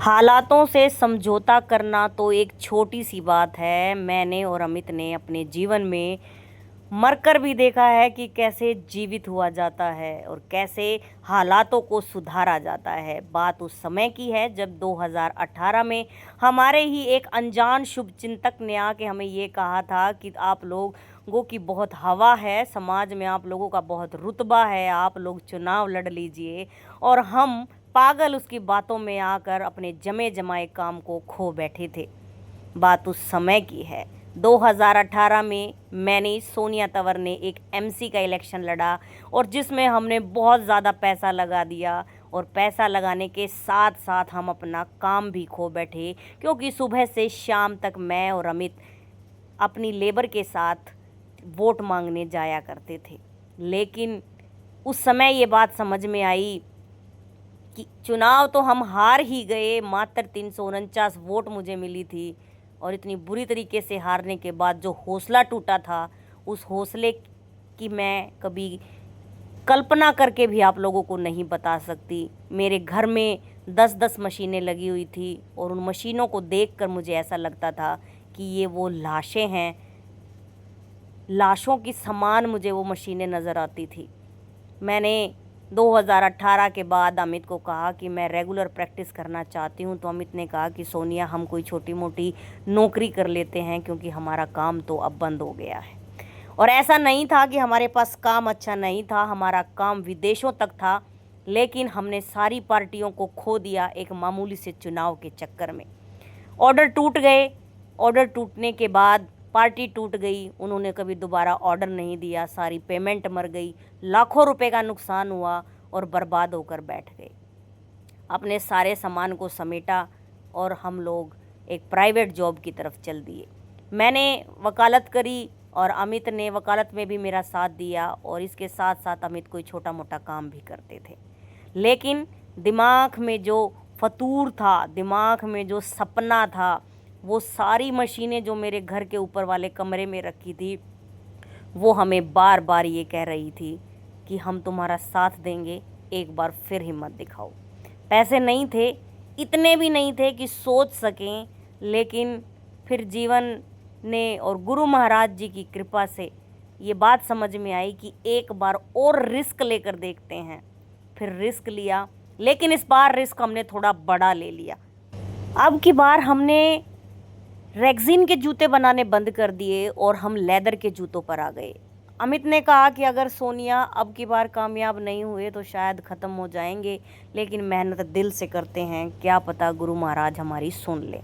हालातों से समझौता करना तो एक छोटी सी बात है। मैंने और अमित ने अपने जीवन में मरकर भी देखा है कि कैसे जीवित हुआ जाता है और कैसे हालातों को सुधारा जाता है। बात उस समय की है जब 2018 में हमारे ही एक अनजान शुभचिंतक ने आके हमें ये कहा था कि आप लोगों की बहुत हवा है, समाज में आप लोगों का बहुत रुतबा है, आप लोग चुनाव लड़ लीजिए। और हम पागल उसकी बातों में आकर अपने जमे जमाए काम को खो बैठे थे। बात उस समय की है। 2018 में मैंने सोनिया तंवर ने एक एमसी का इलेक्शन लड़ा और जिसमें हमने बहुत ज़्यादा पैसा लगा दिया और पैसा लगाने के साथ साथ हम अपना काम भी खो बैठे, क्योंकि सुबह से शाम तक मैं और अमित अपनी लेबर के साथ वोट मांगने जाया करते थे। लेकिन उस समय ये बात समझ में आई कि चुनाव तो हम हार ही गए। मात्र 349 वोट मुझे मिली थी और इतनी बुरी तरीके से हारने के बाद जो हौसला टूटा था, उस हौसले की मैं कभी कल्पना करके भी आप लोगों को नहीं बता सकती। मेरे घर में 10-10 मशीनें लगी हुई थी और उन मशीनों को देखकर मुझे ऐसा लगता था कि ये वो लाशें हैं। लाशों की समान मुझे वो मशीनें नज़र आती थी। मैंने 2018 के बाद अमित को कहा कि मैं रेगुलर प्रैक्टिस करना चाहती हूँ, तो अमित ने कहा कि सोनिया हम कोई छोटी मोटी नौकरी कर लेते हैं, क्योंकि हमारा काम तो अब बंद हो गया है। और ऐसा नहीं था कि हमारे पास काम अच्छा नहीं था, हमारा काम विदेशों तक था, लेकिन हमने सारी पार्टियों को खो दिया एक मामूली से चुनाव के चक्कर में। ऑर्डर टूट गए। ऑर्डर टूटने के बाद पार्टी टूट गई, उन्होंने कभी दोबारा ऑर्डर नहीं दिया, सारी पेमेंट मर गई, लाखों रुपए का नुकसान हुआ और बर्बाद होकर बैठ गए। अपने सारे सामान को समेटा और हम लोग एक प्राइवेट जॉब की तरफ चल दिए। मैंने वकालत करी और अमित ने वकालत में भी मेरा साथ दिया और इसके साथ साथ अमित कोई छोटा मोटा काम भी करते थे। लेकिन दिमाग में जो फतूर था, दिमाग में जो सपना था, वो सारी मशीनें जो मेरे घर के ऊपर वाले कमरे में रखी थी, वो हमें बार बार ये कह रही थी कि हम तुम्हारा साथ देंगे, एक बार फिर हिम्मत दिखाओ। पैसे नहीं थे, इतने भी नहीं थे कि सोच सकें, लेकिन फिर जीवन ने और गुरु महाराज जी की कृपा से ये बात समझ में आई कि एक बार और रिस्क लेकर देखते हैं। फिर रिस्क लिया, लेकिन इस बार रिस्क हमने थोड़ा बड़ा ले लिया। अब की बार हमने रेक्सिन के जूते बनाने बंद कर दिए और हम लेदर के जूतों पर आ गए। अमित ने कहा कि अगर सोनिया अब की बार कामयाब नहीं हुए तो शायद ख़त्म हो जाएंगे, लेकिन मेहनत दिल से करते हैं, क्या पता गुरु महाराज हमारी सुन ले।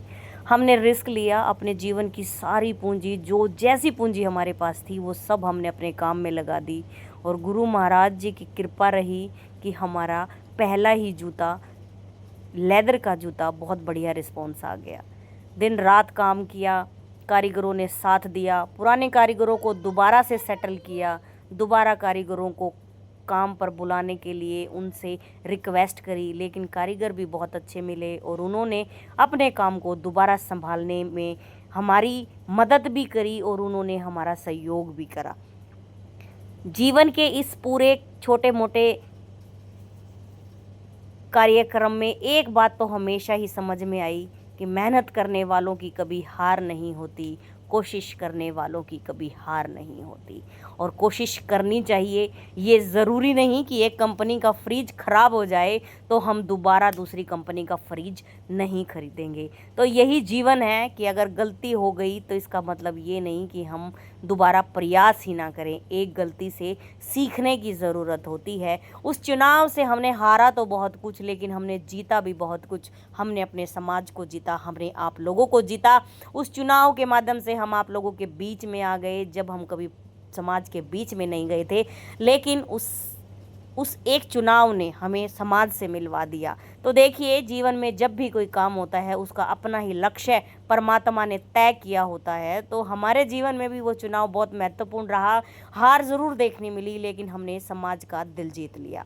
हमने रिस्क लिया, अपने जीवन की सारी पूंजी, जो जैसी पूंजी हमारे पास थी, वो सब हमने अपने काम में लगा दी और गुरु महाराज जी की कृपा रही कि हमारा पहला ही जूता, लेदर का जूता, बहुत बढ़िया रिस्पॉन्स आ गया। दिन रात काम किया, कारीगरों ने साथ दिया, पुराने कारीगरों को दोबारा से सेटल किया, दोबारा कारीगरों को काम पर बुलाने के लिए उनसे रिक्वेस्ट करी, लेकिन कारीगर भी बहुत अच्छे मिले और उन्होंने अपने काम को दोबारा संभालने में हमारी मदद भी करी और उन्होंने हमारा सहयोग भी करा। जीवन के इस पूरे छोटे मोटे कार्यक्रम में एक बात तो हमेशा ही समझ में आई कि मेहनत करने वालों की कभी हार नहीं होती, कोशिश करने वालों की कभी हार नहीं होती और कोशिश करनी चाहिए। ये ज़रूरी नहीं कि एक कंपनी का फ्रिज ख़राब हो जाए तो हम दोबारा दूसरी कंपनी का फ्रिज नहीं खरीदेंगे। तो यही जीवन है कि अगर गलती हो गई तो इसका मतलब ये नहीं कि हम दोबारा प्रयास ही ना करें। एक गलती से सीखने की ज़रूरत होती है। उस चुनाव से हमने हारा तो बहुत कुछ, लेकिन हमने जीता भी बहुत कुछ। हमने अपने समाज को जीता, हमने आप लोगों को जीता। उस चुनाव के माध्यम से हम आप लोगों के बीच में आ गए, जब हम कभी समाज के बीच में नहीं गए थे, लेकिन उस एक चुनाव ने हमें समाज से मिलवा दिया। तो देखिए, जीवन में जब भी कोई काम होता है उसका अपना ही लक्ष्य परमात्मा ने तय किया होता है। तो हमारे जीवन में भी वो चुनाव बहुत महत्वपूर्ण रहा। हार ज़रूर देखने मिली, लेकिन हमने समाज का दिल जीत लिया।